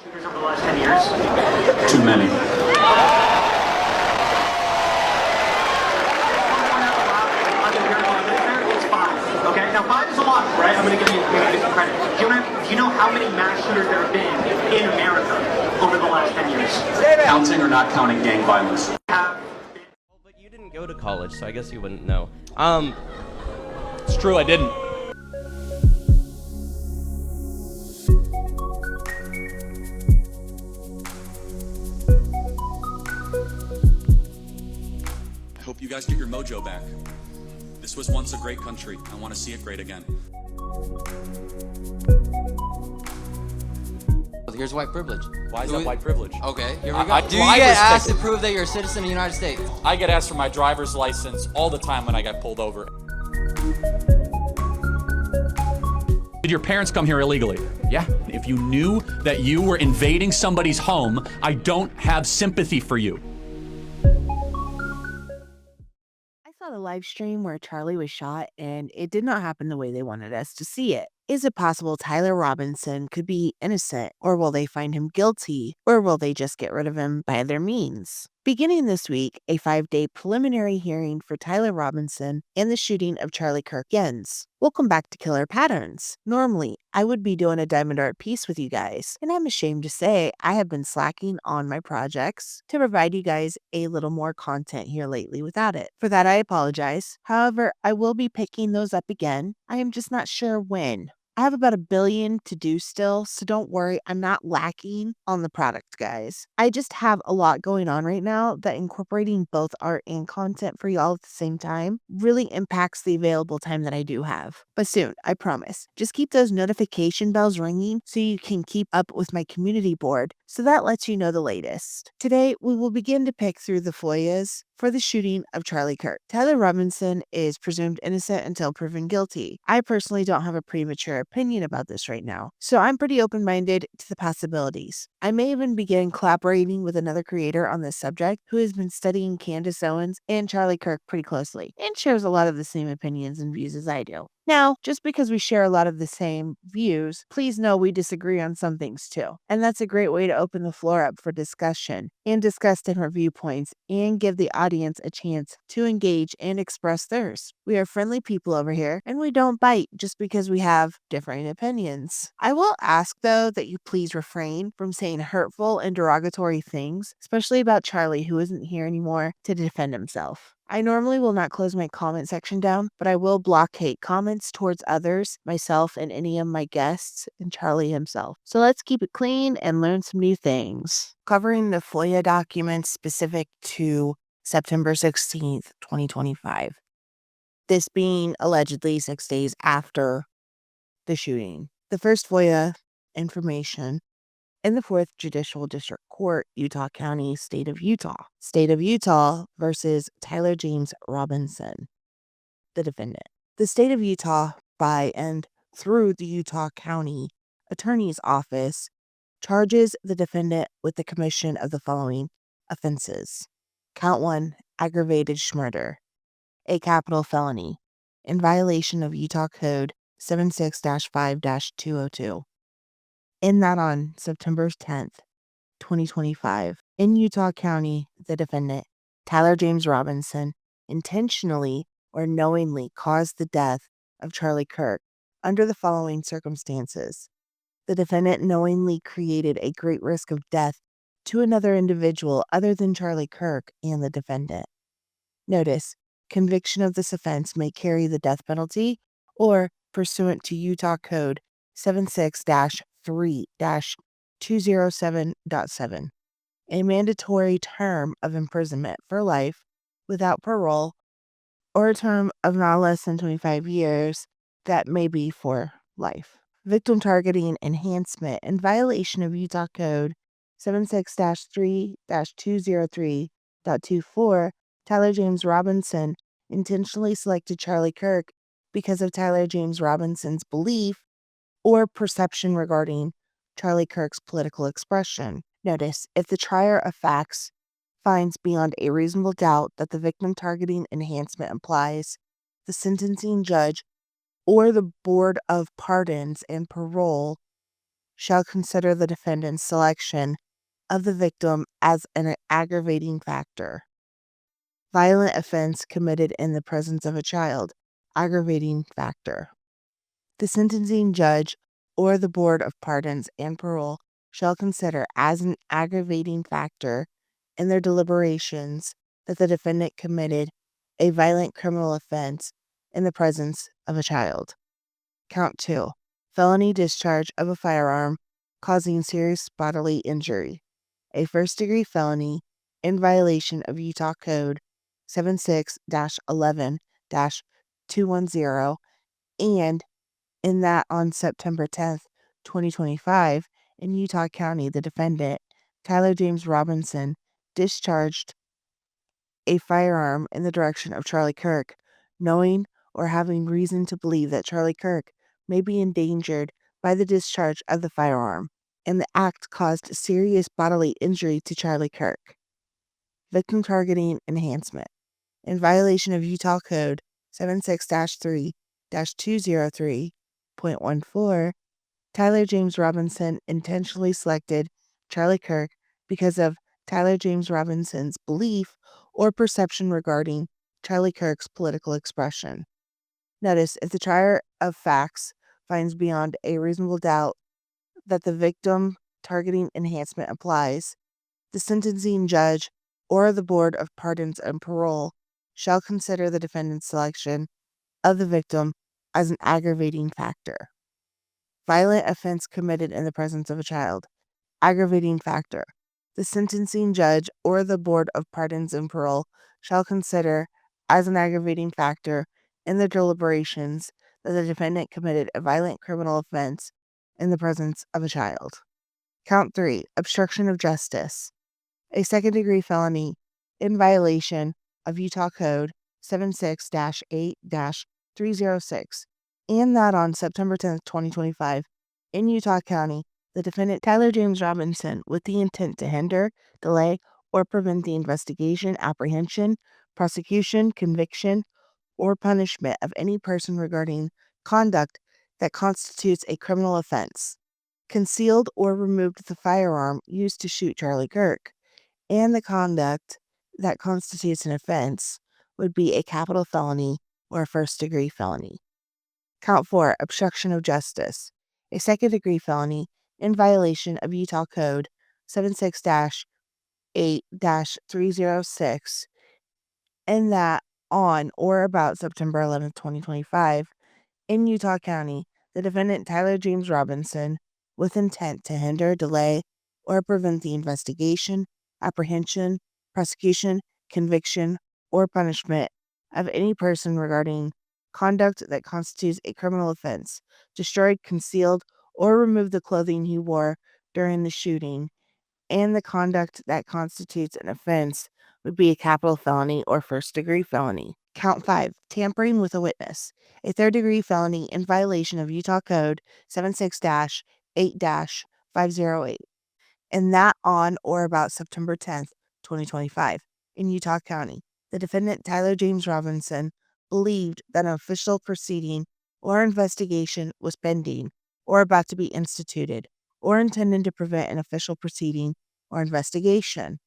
shooters over the last 10 years? Too many. It's 5. Okay, now 5 is a lot, right? I'm going to give you some credit. Do you know how many mass shooters there have been in America over the last 10 years? Counting or not counting gang violence? But you didn't go to college, so I guess you wouldn't know. It's true, I didn't. I hope you guys get your mojo back. This was once a great country. I want to see it great again. Here's white privilege. Why is that white privilege? Okay, here we go. Do you driver's get asked to ticket. prove that you're a citizen of the United States? I get asked for my driver's license all the time when I get pulled over. Did your parents come here illegally? Yeah. If you knew that you were invading somebody's home, I don't have sympathy for you. I saw the live stream where Charlie was shot, and it did not happen the way they wanted us to see it. Is it possible Tyler Robinson could be innocent, or will they find him guilty, or will they just get rid of him by other means? Beginning this week, a 5-day preliminary hearing for Tyler Robinson and the shooting of Charlie Kirk ends. Welcome back to Killer Patterns. Normally, I would be doing a Diamond Art piece with you guys, and I'm ashamed to say I have been slacking on my projects to provide you guys a little more content here lately without it. For that, I apologize. However, I will be picking those up again. I am just not sure when. I have about 1 billion to do still, so don't worry, I'm not lacking on the product, guys. I just have a lot going on right now that incorporating both art and content for y'all at the same time really impacts the available time that I do have. But soon, I promise. Just keep those notification bells ringing so you can keep up with my community board, so that lets you know the latest. Today, we will begin to pick through the FOIAs for the shooting of Charlie Kirk. Tyler Robinson is presumed innocent until proven guilty. I personally don't have a premature opinion about this right now, so I'm pretty open-minded to the possibilities. I may even begin collaborating with another creator on this subject who has been studying Candace Owens and Charlie Kirk pretty closely and shares a lot of the same opinions and views as I do. Now, just because we share a lot of the same views, please know we disagree on some things too. And that's a great way to open the floor up for discussion and discuss different viewpoints and give the audience a chance to engage and express theirs. We are friendly people over here, and we don't bite just because we have differing opinions. I will ask, though, that you please refrain from saying hurtful and derogatory things, especially about Charlie, who isn't here anymore to defend himself. I normally will not close my comment section down, but I will block hate comments towards others, myself, and any of my guests, and Charlie himself. So let's keep it clean and learn some new things. Covering the FOIA documents specific to September 16th, 2025. This being allegedly 6 days after the shooting. The first FOIA information in the 4th Judicial District Court, Utah County, State of Utah. State of Utah versus Tyler James Robinson, the defendant. The State of Utah, by and through the Utah County Attorney's Office, charges the defendant with the commission of the following offenses. Count 1, aggravated murder, a capital felony, in violation of Utah Code 76-5-202. In that on September 10th, 2025, in Utah County, the defendant, Tyler James Robinson, intentionally or knowingly caused the death of Charlie Kirk under the following circumstances. The defendant knowingly created a great risk of death to another individual other than Charlie Kirk and the defendant. Notice, conviction of this offense may carry the death penalty or, pursuant to Utah Code 76-3-207.7, a mandatory term of imprisonment for life without parole, or a term of not less than 25 years that may be for life. Victim targeting enhancement in violation of Utah Code 76-3-203.24, Tyler James Robinson intentionally selected Charlie Kirk because of Tyler James Robinson's belief or perception regarding Charlie Kirk's political expression. Notice, if the trier of facts finds beyond a reasonable doubt that the victim targeting enhancement applies, the sentencing judge or the Board of Pardons and Parole shall consider the defendant's selection of the victim as an aggravating factor. Violent offense committed in the presence of a child, aggravating factor. The sentencing judge or the Board of Pardons and Parole shall consider as an aggravating factor in their deliberations that the defendant committed a violent criminal offense in the presence of a child. Count 2. Felony discharge of a firearm causing serious bodily injury. A first-degree felony in violation of Utah Code 76-11-210, and in that on September 10th, 2025, in Utah County, the defendant, Tyler James Robinson, discharged a firearm in the direction of Charlie Kirk, knowing or having reason to believe that Charlie Kirk may be endangered by the discharge of the firearm, and the act caused serious bodily injury to Charlie Kirk. Victim targeting enhancement. In violation of Utah Code 76-3-203.14, Tyler James Robinson intentionally selected Charlie Kirk because of Tyler James Robinson's belief or perception regarding Charlie Kirk's political expression. Notice, if the trier of facts finds beyond a reasonable doubt that the victim targeting enhancement applies, the sentencing judge or the Board of Pardons and Parole shall consider the defendant's selection of the victim as an aggravating factor. Violent offense committed in the presence of a child, aggravating factor. The sentencing judge or the Board of Pardons and Parole shall consider as an aggravating factor in their deliberations that the defendant committed a violent criminal offense in the presence of a child. Count 3. Obstruction of justice. A second-degree felony in violation of Utah Code 76-8-306, and that on September 10th, 2025, in Utah County, the defendant Tyler James Robinson, with the intent to hinder, delay, or prevent the investigation, apprehension, prosecution, conviction, or punishment of any person regarding conduct that constitutes a criminal offense, concealed or removed the firearm used to shoot Charlie Kirk, and the conduct that constitutes an offense would be a capital felony or a first-degree felony. Count 4. Obstruction of justice. A second-degree felony in violation of Utah Code 76-8-306, and that on or about September 11th, 2025, in Utah County, the defendant Tyler James Robinson, with intent to hinder, delay, or prevent the investigation, apprehension, prosecution, conviction, or punishment of any person regarding conduct that constitutes a criminal offense, destroyed, concealed, or removed the clothing he wore during the shooting, and the conduct that constitutes an offense would be a capital felony or first-degree felony. Count 5. Tampering with a witness. A third-degree felony in violation of Utah Code 76-8-508, and that on or about September 10th, 2025, in Utah County. The defendant, Tyler James Robinson, believed that an official proceeding or investigation was pending or about to be instituted, or intended to prevent an official proceeding or investigation,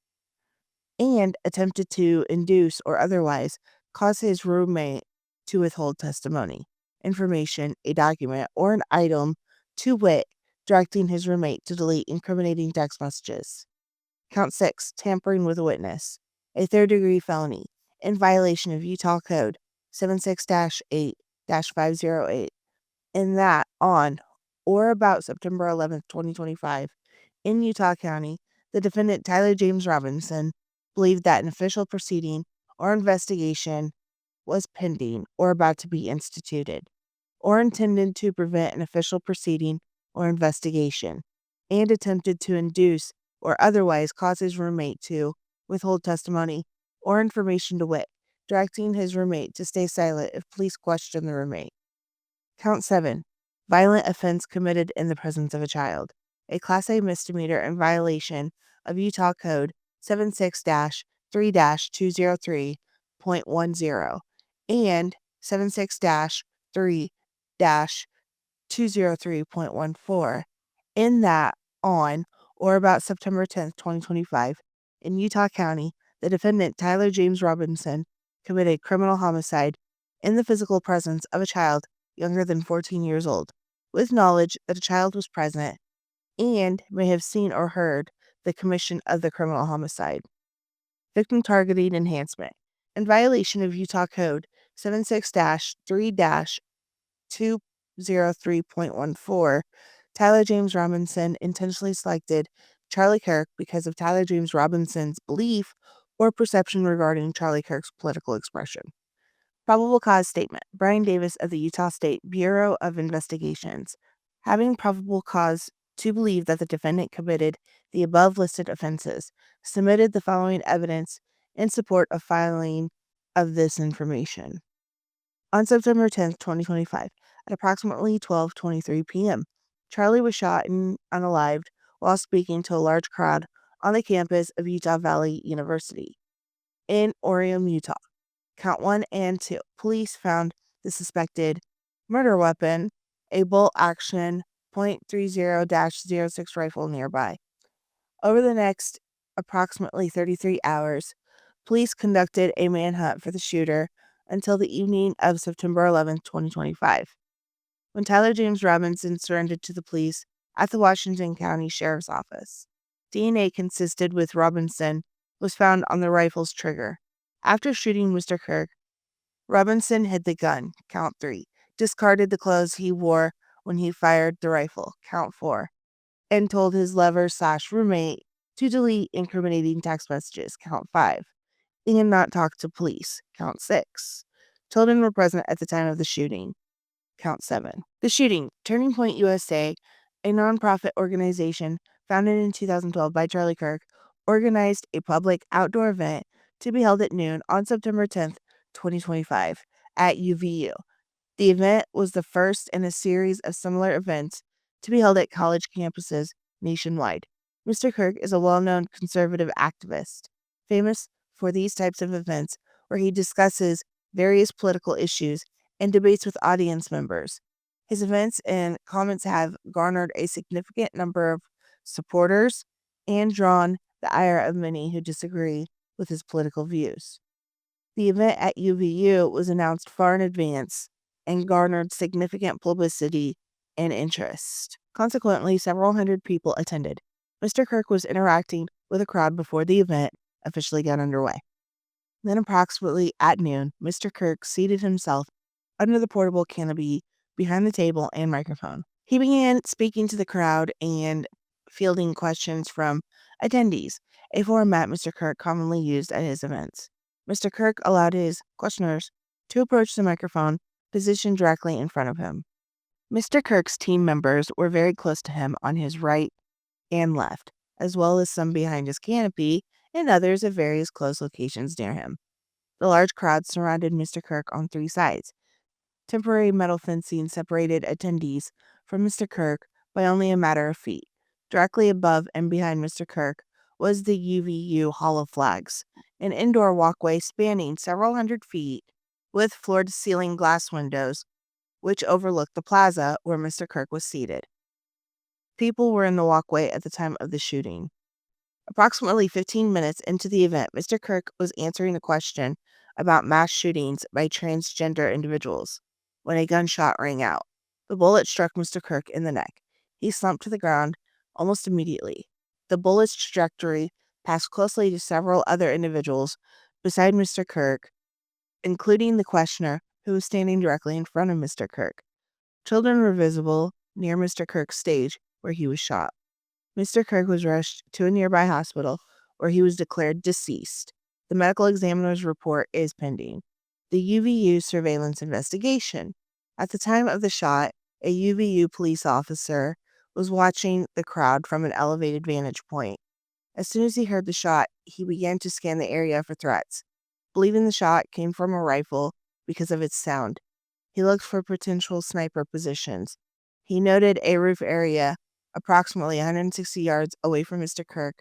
and attempted to induce or otherwise cause his roommate to withhold testimony, information, a document, or an item, to wit, directing his roommate to delete incriminating text messages. Count 6. Tampering with a witness. A third-degree felony in violation of Utah Code 76-8-508, in that on or about September 11th, 2025, in Utah County, the defendant Tyler James Robinson believed that an official proceeding or investigation was pending or about to be instituted, or intended to prevent an official proceeding or investigation, and attempted to induce or otherwise cause his roommate to withhold testimony or information, to wit, directing his roommate to stay silent if police question the roommate. Count 7. Violent offense committed in the presence of a child. A Class A misdemeanor in violation of Utah Code 76-3-203.10 and 76-3-203.14, in that on or about September 10th, 2025, in Utah County, the defendant, Tyler James Robinson, committed criminal homicide in the physical presence of a child younger than 14 years old, with knowledge that a child was present and may have seen or heard the commission of the criminal homicide. Victim targeting enhancement. In violation of Utah Code 76-3-203.14, Tyler James Robinson intentionally selected Charlie Kirk because of Tyler James Robinson's belief or perception regarding Charlie Kirk's political expression. Probable cause statement. Brian Davis of the Utah State Bureau of Investigations. Having probable cause to believe that the defendant committed the above listed offenses, submitted the following evidence in support of filing of this information. On September 10th, 2025, at approximately 12:23 p.m., Charlie was shot and unalived while speaking to a large crowd on the campus of Utah Valley University in Orem, Utah. Count 1 and 2. Police found the suspected murder weapon, a bolt-action .30-06 rifle nearby. Over the next approximately 33 hours, police conducted a manhunt for the shooter until the evening of September 11, 2025, when Tyler James Robinson surrendered to the police at the Washington County Sheriff's Office. DNA consisted with Robinson was found on the rifle's trigger. After shooting Mr. Kirk, Robinson hid the gun, count 3, discarded the clothes he wore when he fired the rifle, count 4, and told his lover/roommate to delete incriminating text messages, count 5, and not talk to police, count 6. Children were present at the time of the shooting, count 7. The shooting. Turning Point USA, a nonprofit organization founded in 2012 by Charlie Kirk, organized a public outdoor event to be held at noon on September 10th, 2025, at UVU. The event was the first in a series of similar events to be held at college campuses nationwide. Mr. Kirk is a well-known conservative activist, famous for these types of events where he discusses various political issues and debates with audience members. His events and comments have garnered a significant number of supporters and drawn the ire of many who disagree with his political views. The event at UVU was announced far in advance and garnered significant publicity and interest. Consequently, several hundred people attended. Mr. Kirk was interacting with a crowd before the event officially got underway. Then, approximately at noon, Mr. Kirk seated himself under the portable canopy behind the table and microphone. He began speaking to the crowd and fielding questions from attendees, a format Mr. Kirk commonly used at his events. Mr. Kirk allowed his questioners to approach the microphone positioned directly in front of him. Mr. Kirk's team members were very close to him on his right and left, as well as some behind his canopy and others at various close locations near him. The large crowd surrounded Mr. Kirk on 3 sides. Temporary metal fencing separated attendees from Mr. Kirk by only a matter of feet. Directly above and behind Mr. Kirk was the UVU Hall of Flags, an indoor walkway spanning several hundred feet with floor-to-ceiling glass windows which overlooked the plaza where Mr. Kirk was seated. People were in the walkway at the time of the shooting. Approximately 15 minutes into the event, Mr. Kirk was answering a question about mass shootings by transgender individuals when a gunshot rang out. The bullet struck Mr. Kirk in the neck. He slumped to the ground almost immediately. The bullet's trajectory passed closely to several other individuals beside Mr. Kirk, including the questioner who was standing directly in front of Mr. Kirk. Children were visible near Mr. Kirk's stage where he was shot. Mr. Kirk was rushed to a nearby hospital where he was declared deceased. The medical examiner's report is pending. The UVU surveillance investigation. At the time of the shot, a UVU police officer was watching the crowd from an elevated vantage point. As soon as he heard the shot, he began to scan the area for threats. Believing the shot came from a rifle because of its sound, he looked for potential sniper positions. He noted a roof area approximately 160 yards away from Mr. Kirk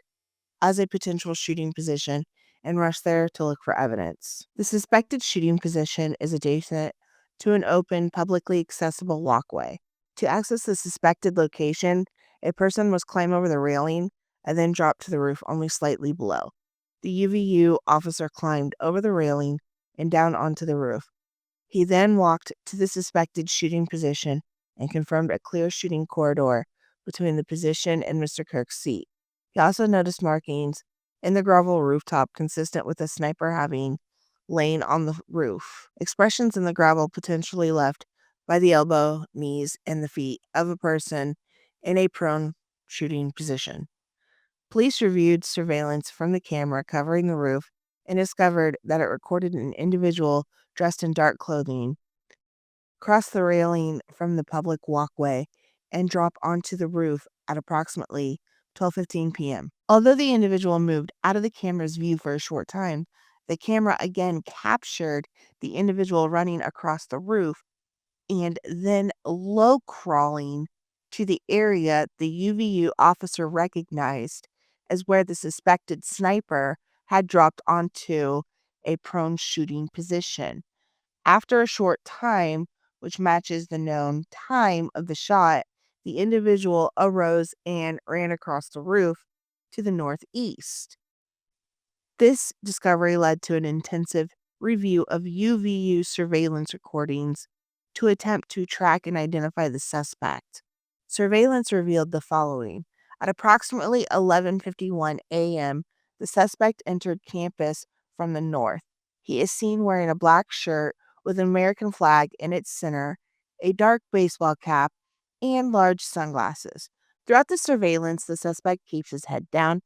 as a potential shooting position and rushed there to look for evidence. The suspected shooting position is adjacent to an open, publicly accessible walkway. To access the suspected location, A person was climbed over the railing and then dropped to the roof only slightly below. The UVU officer climbed over the railing and down onto the roof. He then walked to the suspected shooting position and confirmed a clear shooting corridor between the position and Mr. Kirk's seat. He also noticed markings in the gravel rooftop consistent with a sniper having lain on the roof. Expressions in the gravel potentially left by the elbow, knees, and the feet of a person in a prone shooting position. Police reviewed surveillance from the camera covering the roof and discovered that it recorded an individual dressed in dark clothing cross the railing from the public walkway and drop onto the roof at approximately 12:15 p.m. Although the individual moved out of the camera's view for a short time, the camera again captured the individual running across the roof and then low crawling to the area the UVU officer recognized as where the suspected sniper had dropped onto a prone shooting position. After a short time, which matches the known time of the shot, the individual arose and ran across the roof to the northeast. This discovery led to an intensive review of UVU surveillance recordings to attempt to track and identify the suspect. Surveillance revealed the following. At approximately 11:51 a.m., the suspect entered campus from the north. He is seen wearing a black shirt with an American flag in its center, a dark baseball cap, and large sunglasses. Throughout the surveillance, the suspect keeps his head down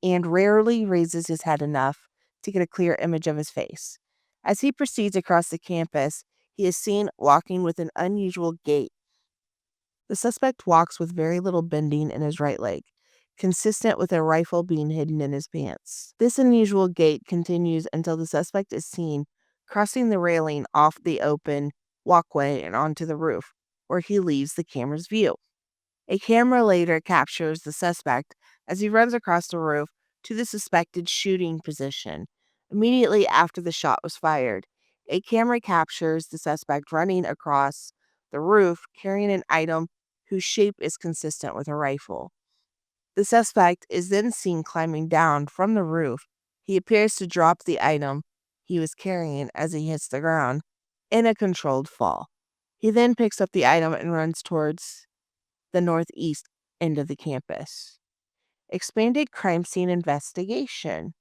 and rarely raises his head enough to get a clear image of his face. As he proceeds across the campus, he is seen walking with an unusual gait. The suspect walks with very little bending in his right leg, consistent with a rifle being hidden in his pants. This unusual gait continues until the suspect is seen crossing the railing off the open walkway and onto the roof, where he leaves the camera's view. A camera later captures the suspect as he runs across the roof to the suspected shooting position. Immediately after the shot was fired, a camera captures the suspect running across the roof carrying an item whose shape is consistent with a rifle. The suspect is then seen climbing down from the roof. He appears to drop the item he was carrying as he hits the ground in a controlled fall. He then picks up the item and runs towards the northeast end of the campus. Expanded crime scene investigation.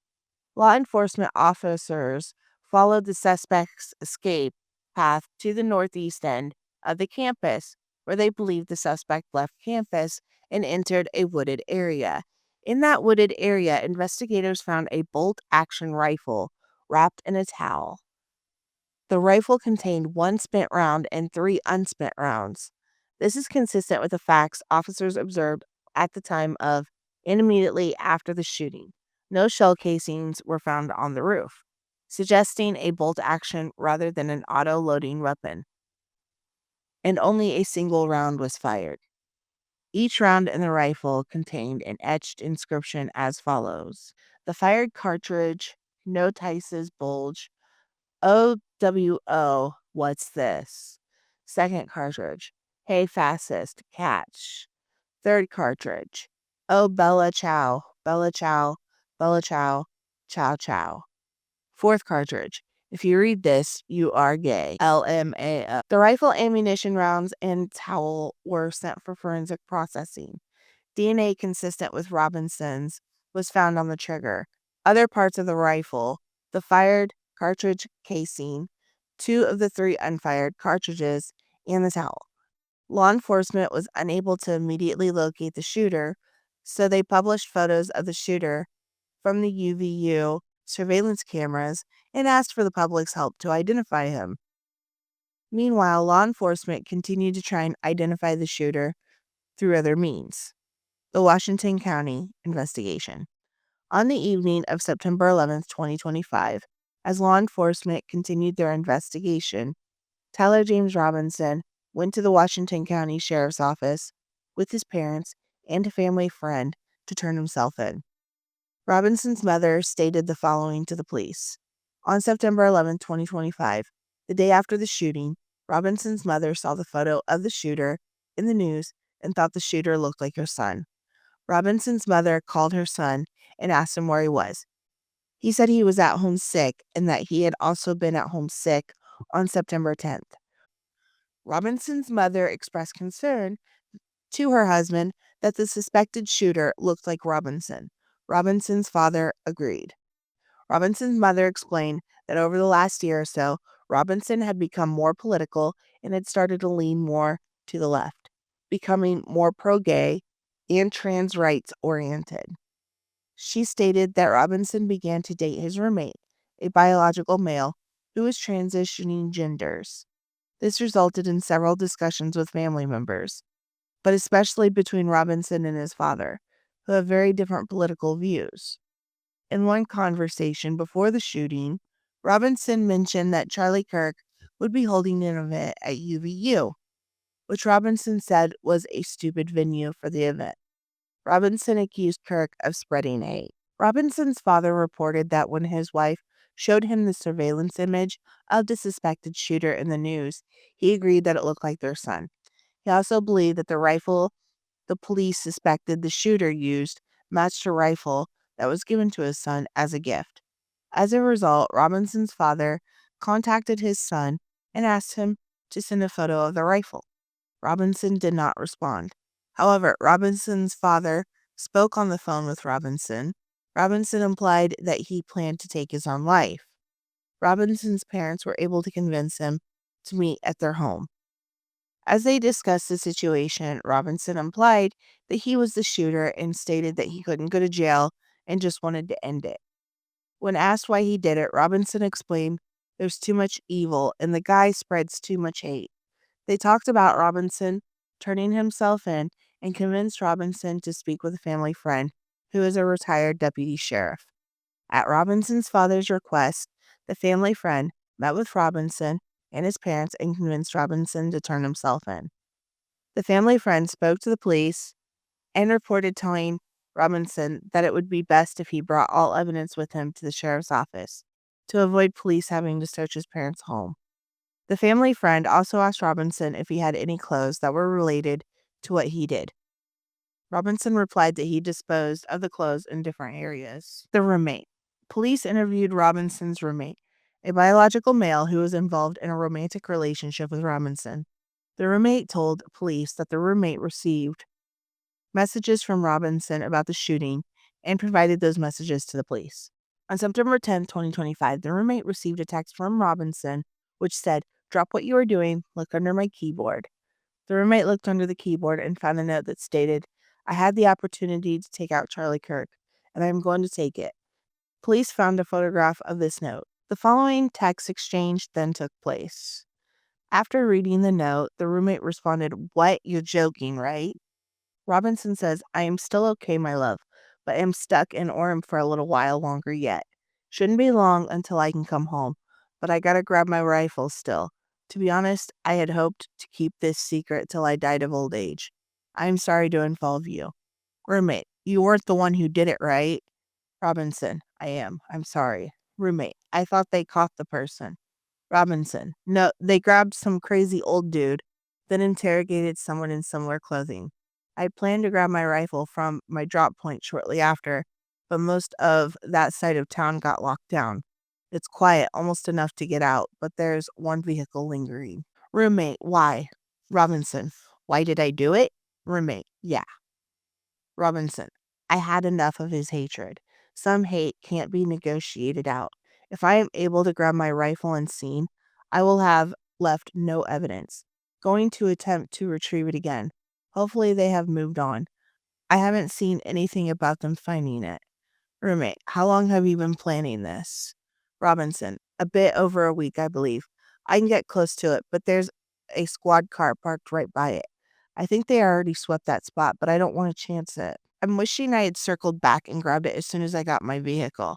Law enforcement officers followed the suspect's escape path to the northeast end of the campus, where they believed the suspect left campus and entered a wooded area. In that wooded area, investigators found a bolt-action rifle wrapped in a towel. The rifle contained 1 spent round and 3 unspent rounds. This is consistent with the facts officers observed at the time of and immediately after the shooting. No shell casings were found on the roof, suggesting a bolt action rather than an auto-loading weapon. And only a single round was fired. Each round in the rifle contained an etched inscription as follows. The fired cartridge notices bulge. OWO, what's this? Second cartridge, hey fascist, catch. Third cartridge, oh Bella Chow, Bella Chow, Bella Chow, Chow Chow. Fourth cartridge, if you read this, you are gay, LMAO. The rifle ammunition rounds and towel were sent for forensic processing. DNA consistent with Robinson's was found on the trigger. Other parts of the rifle, the fired cartridge casing, 2 of the 3 unfired cartridges, and the towel. Law enforcement was unable to immediately locate the shooter, so they published photos of the shooter from the UVU surveillance cameras and asked for the public's help to identify him. Meanwhile, law enforcement continued to try and identify the shooter through other means. The Washington County investigation. On the evening of September 11th, 2025, as law enforcement continued their investigation, Tyler James Robinson went to the Washington County Sheriff's Office with his parents and a family friend to turn himself in. Robinson's mother stated the following to the police. On September 11, 2025, the day after the shooting, Robinson's mother saw the photo of the shooter in the news and thought the shooter looked like her son. Robinson's mother called her son and asked him where he was. He said he was at home sick and that he had also been at home sick on September 10th. Robinson's mother expressed concern to her husband that the suspected shooter looked like Robinson. Robinson's father agreed. Robinson's mother explained that over the last year or so, Robinson had become more political and had started to lean more to the left, becoming more pro-gay and trans rights oriented. She stated that Robinson began to date his roommate, a biological male who was transitioning genders. This resulted in several discussions with family members, but especially between Robinson and his father, who have very different political views. In one conversation before the shooting, Robinson mentioned that Charlie Kirk would be holding an event at UVU, which Robinson said was a stupid venue for the event. Robinson accused Kirk of spreading hate. Robinson's father reported that when his wife showed him the surveillance image of the suspected shooter in the news, he agreed that it looked like their son. He also believed that the rifle the police suspected the shooter used matched a rifle that was given to his son as a gift. As a result, Robinson's father contacted his son and asked him to send a photo of the rifle. Robinson did not respond. However, Robinson's father spoke on the phone with Robinson. Robinson implied that he planned to take his own life. Robinson's parents were able to convince him to meet at their home. As they discussed the situation, Robinson implied that he was the shooter and stated that he couldn't go to jail and just wanted to end it. When asked why he did it, Robinson explained there's too much evil and the guy spreads too much hate. They talked about Robinson turning himself in and convinced Robinson to speak with a family friend who is a retired deputy sheriff. At Robinson's father's request, the family friend met with Robinson and his parents and convinced Robinson to turn himself in. The family friend spoke to the police and reported telling Robinson that it would be best if he brought all evidence with him to the sheriff's office to avoid police having to search his parents' home. The family friend also asked Robinson if he had any clothes that were related to what he did. Robinson replied that he disposed of the clothes in different areas. The roommate. Police interviewed Robinson's roommate, a biological male who was involved in a romantic relationship with Robinson. The roommate told police that the roommate received messages from Robinson about the shooting and provided those messages to the police. On September 10, 2025, the roommate received a text from Robinson which said, "Drop what you are doing, look under my keyboard." The roommate looked under the keyboard and found a note that stated, "I had the opportunity to take out Charlie Kirk, and I am going to take it." Police found a photograph of this note. The following text exchange then took place. After reading the note, the roommate responded, "What? You're joking, right?" Robinson says, "I am still okay, my love, but am stuck in Orem for a little while longer yet. Shouldn't be long until I can come home, but I gotta grab my rifle still. To be honest, I had hoped to keep this secret till I died of old age. I am sorry to involve you." Roommate, "You weren't the one who did it, right?" Robinson, "I am. I'm sorry." Roommate, "I thought they caught the person." Robinson, "No, they grabbed some crazy old dude, then interrogated someone in similar clothing. I planned to grab my rifle from my drop point shortly after, but most of that side of town got locked down. It's quiet, almost enough to get out, but there's one vehicle lingering." Roommate, "Why?" Robinson, "Why did I do it?" Roommate, "Yeah." Robinson, "I had enough of his hatred. Some hate can't be negotiated out. If I am able to grab my rifle and seen, I will have left no evidence. Going to attempt to retrieve it again. Hopefully they have moved on. I haven't seen anything about them finding it." Roommate, "How long have you been planning this?" Robinson, "A bit over a week, I believe. I can get close to it, but there's a squad car parked right by it. I think they already swept that spot, but I don't want to chance it. I'm wishing I had circled back and grabbed it as soon as I got my vehicle.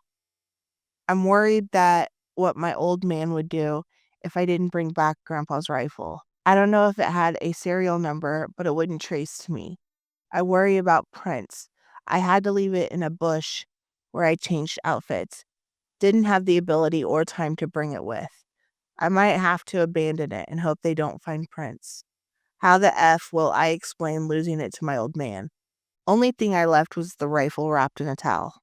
I'm worried that what my old man would do if I didn't bring back Grandpa's rifle. I don't know if it had a serial number, but it wouldn't trace to me. I worry about prints. I had to leave it in a bush where I changed outfits. Didn't have the ability or time to bring it with. I might have to abandon it and hope they don't find prints. How the F will I explain losing it to my old man? Only thing I left was the rifle wrapped in a towel.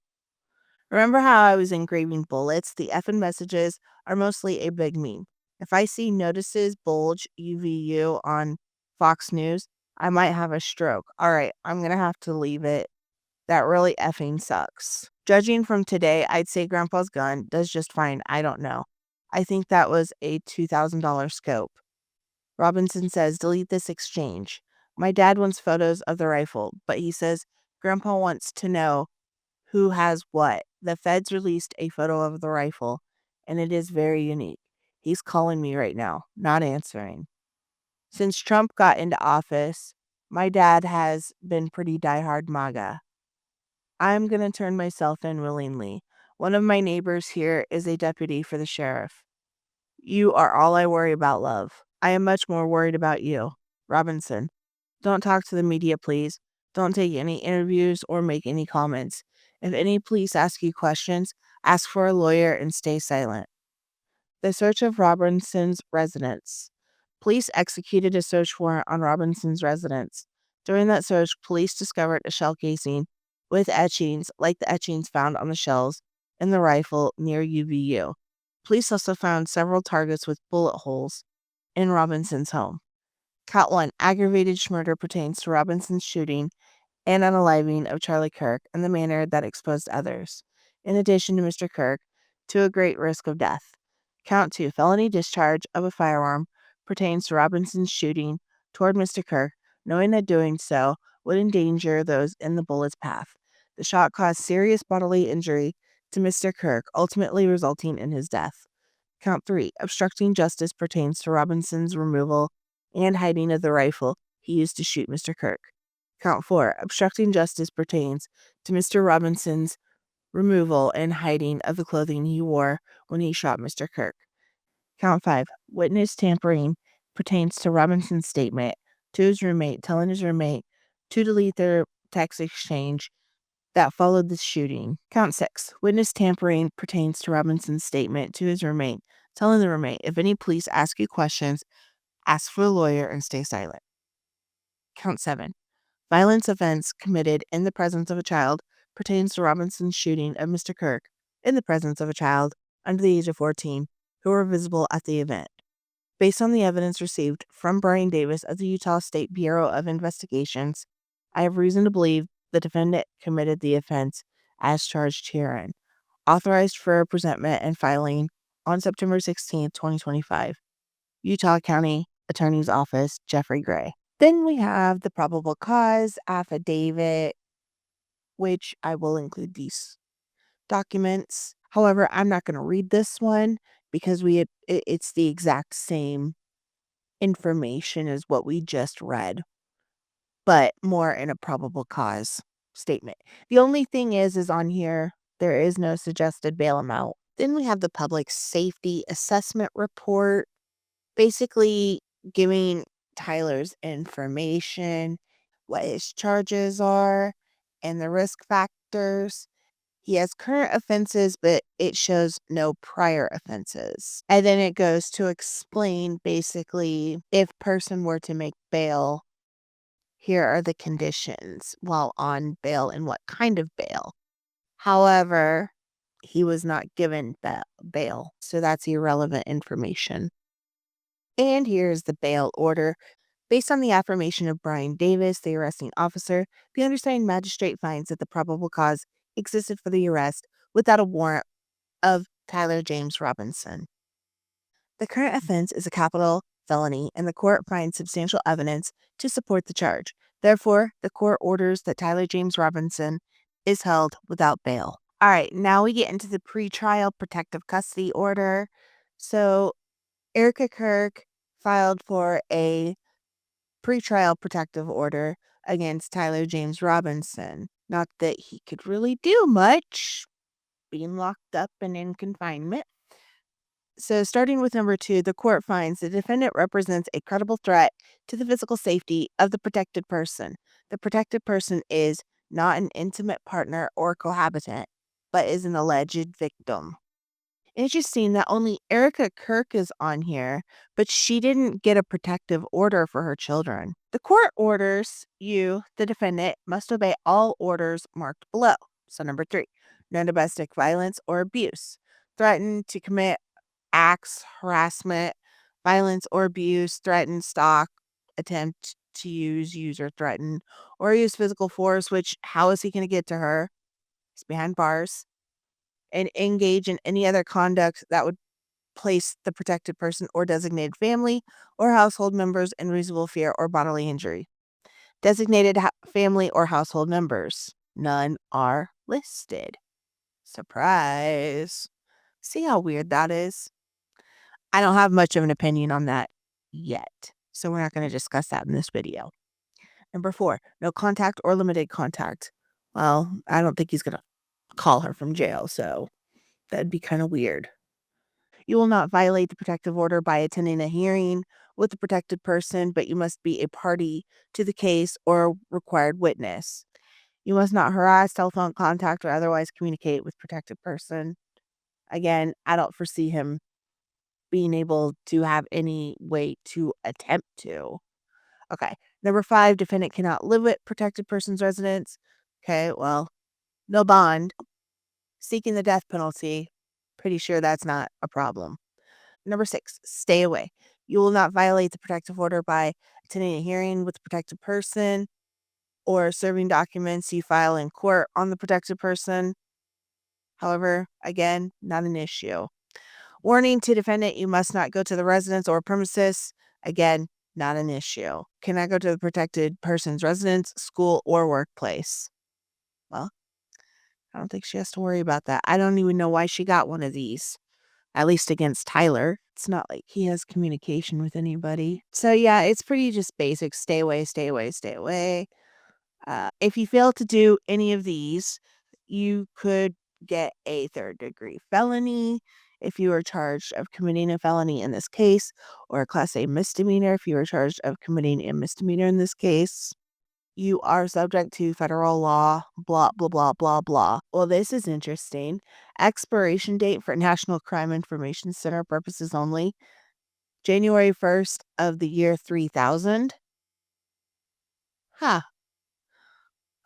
Remember how I was engraving bullets? The effing messages are mostly a big meme. If I see notices bulge UVU on Fox News, I might have a stroke. All right, I'm going to have to leave it. That really effing sucks. Judging from today, I'd say Grandpa's gun does just fine. I don't know. I think that was a $2,000 scope. Robinson says, delete this exchange. My dad wants photos of the rifle, but he says Grandpa wants to know who has what. The feds released a photo of the rifle, and it is very unique. He's calling me right now, not answering. Since Trump got into office, my dad has been pretty diehard MAGA. I'm going to turn myself in willingly. One of my neighbors here is a deputy for the sheriff. You are all I worry about, love. I am much more worried about you. Robinson, don't talk to the media, please. Don't take any interviews or make any comments. If any police ask you questions, ask for a lawyer and stay silent. The search of Robinson's residence. Police executed a search warrant on Robinson's residence. During that search, police discovered a shell casing with etchings like the etchings found on the shells in the rifle near UVU. Police also found several targets with bullet holes in Robinson's home. Count 1. Aggravated murder pertains to Robinson's shooting and unaliving of Charlie Kirk in the manner that exposed others, in addition to Mr. Kirk, to a great risk of death. Count 2. Felony discharge of a firearm pertains to Robinson's shooting toward Mr. Kirk, knowing that doing so would endanger those in the bullet's path. The shot caused serious bodily injury to Mr. Kirk, ultimately resulting in his death. Count 3. Obstructing justice pertains to Robinson's removal and hiding of the rifle he used to shoot Mr. Kirk. Count 4. Obstructing justice pertains to Mr. Robinson's removal and hiding of the clothing he wore when he shot Mr. Kirk. Count 5. Witness tampering pertains to Robinson's statement to his roommate, telling his roommate to delete their text exchange that followed the shooting. Count 6. Witness tampering pertains to Robinson's statement to his roommate, telling the roommate, if any police ask you questions, ask for a lawyer and stay silent. Count 7. Violence offense committed in the presence of a child pertains to Robinson's shooting of Mr. Kirk in the presence of a child under the age of 14 who were visible at the event. Based on the evidence received from Brian Davis of the Utah State Bureau of Investigations, I have reason to believe the defendant committed the offense as charged herein. Authorized for presentment and filing on September 16, 2025. Utah County Attorney's Office, Jeffrey Gray. Then we have the probable cause affidavit, which I will include these documents. However, I'm not going to read this one because it's the exact same information as what we just read, but more in a probable cause statement. The only thing is on here, there is no suggested bail amount. Then we have the public safety assessment report, basically giving Tyler's information, what his charges are, and the risk factors. He has current offenses, but it shows no prior offenses. And then it goes to explain basically if person were to make bail, here are the conditions while on bail and what kind of bail. However, he was not given bail, so that's irrelevant information. And here's the bail order. Based on the affirmation of Brian Davis, the arresting officer, the undersigned magistrate finds that the probable cause existed for the arrest without a warrant of Tyler James Robinson. The current offense is a capital felony, and the court finds substantial evidence to support the charge. Therefore, the court orders that Tyler James Robinson is held without bail. All right, now we get into the pretrial protective custody order. So, Erica Kirk filed for a pretrial protective order against Tyler James Robinson. Not that he could really do much, being locked up and in confinement. So starting with number 2, the court finds the defendant represents a credible threat to the physical safety of the protected person. The protected person is not an intimate partner or cohabitant, but is an alleged victim. Interesting that only Erica Kirk is on here, but she didn't get a protective order for her children. The court orders you, the defendant, must obey all orders marked below. So, number 3, no domestic violence or abuse. Threaten to commit acts, harassment, violence or abuse, threaten, stalk, attempt to use or threaten, or use physical force, which how is he going to get to her? He's behind bars. And engage in any other conduct that would place the protected person or designated family or household members in reasonable fear or bodily injury. Designated family or household members. None are listed. Surprise. See how weird that is? I don't have much of an opinion on that yet, so we're not going to discuss that in this video. Number 4, no contact or limited contact. Well, I don't think he's going to call her from jail, so that'd be kind of weird. You will not violate the protective order by attending a hearing with the protected person, but you must be a party to the case or a required witness. You must not harass, telephone contact, or otherwise communicate with protected person. Again, I don't foresee him being able to have any way to attempt to. Okay. Number 5, defendant cannot live at protected person's residence. Okay, well, no bond. Seeking the death penalty. Pretty sure that's not a problem. Number 6, stay away. You will not violate the protective order by attending a hearing with the protected person or serving documents you file in court on the protected person. However, again, not an issue. Warning to defendant, you must not go to the residence or premises. Again, not an issue. Cannot go to the protected person's residence, school, or workplace. Well, I don't think she has to worry about that. I don't even know why she got one of these. At least against Tyler. It's not like he has communication with anybody. So yeah, it's pretty just basic. Stay away, stay away, stay away. If you fail to do any of these, you could get a 3rd-degree felony if you are charged of committing a felony in this case, or a Class A misdemeanor if you are charged of committing a misdemeanor in this case. You are subject to federal law, blah, blah, blah, blah, blah. Well, this is interesting. Expiration date for National Crime Information Center purposes only, January 1st of the year 3000. Huh.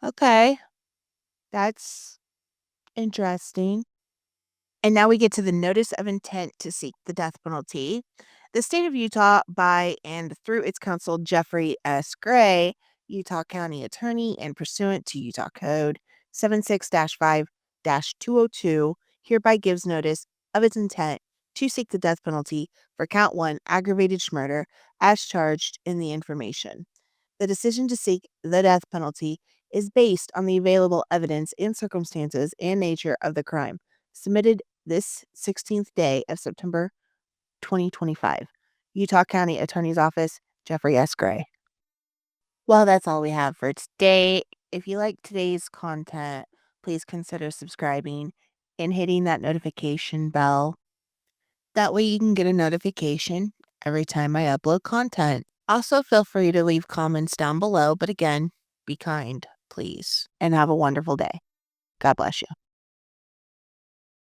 Okay. That's interesting. And now we get to the notice of intent to seek the death penalty. The state of Utah, by and through its counsel, Jeffrey S. Gray, Utah County Attorney, and pursuant to Utah Code 76-5-202, hereby gives notice of its intent to seek the death penalty for count 1, aggravated murder, as charged in the information. The decision to seek the death penalty is based on the available evidence and circumstances and nature of the crime, submitted this 16th day of September 2025. Utah County Attorney's Office, Jeffrey S. Gray. Well, that's all we have for today. If you like today's content, please consider subscribing and hitting that notification bell. That way you can get a notification every time I upload content. Also, feel free to leave comments down below, but again, be kind, please, and have a wonderful day. God bless you.